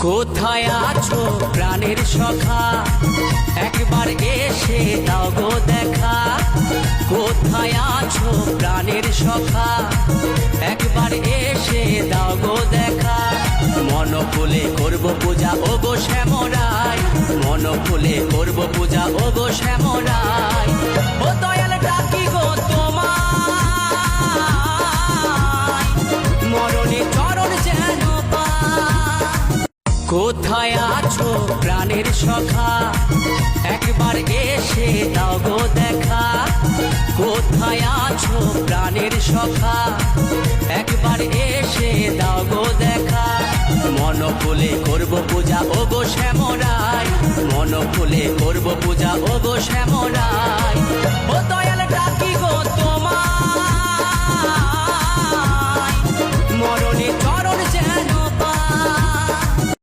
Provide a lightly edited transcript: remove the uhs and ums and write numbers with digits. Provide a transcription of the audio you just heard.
কোথায় আছো প্রাণের সখা, একবার এসে দাও গো দেখা। কোথায় আছো প্রাণের সখা, একবার এসে দাও গো দেখা। মন খুলে করব পূজা ও গো শ্যামরাই, মন খুলে করব পূজা ও গো শ্যামরাই। ও দয়াল ডাকি গো তোমায়, মরণে চরণ যেন পাই। কোথায় আছো প্রাণের সখা, একবার এসে দাও গো দেখা। কোথায় আছো প্রাণের সখা, একবার এসে দাও গো দেখা। মন খুলে করব পূজা ও গো শ্যামরাই, মন খুলে করব পূজা ও গো শ্যামরাই। ও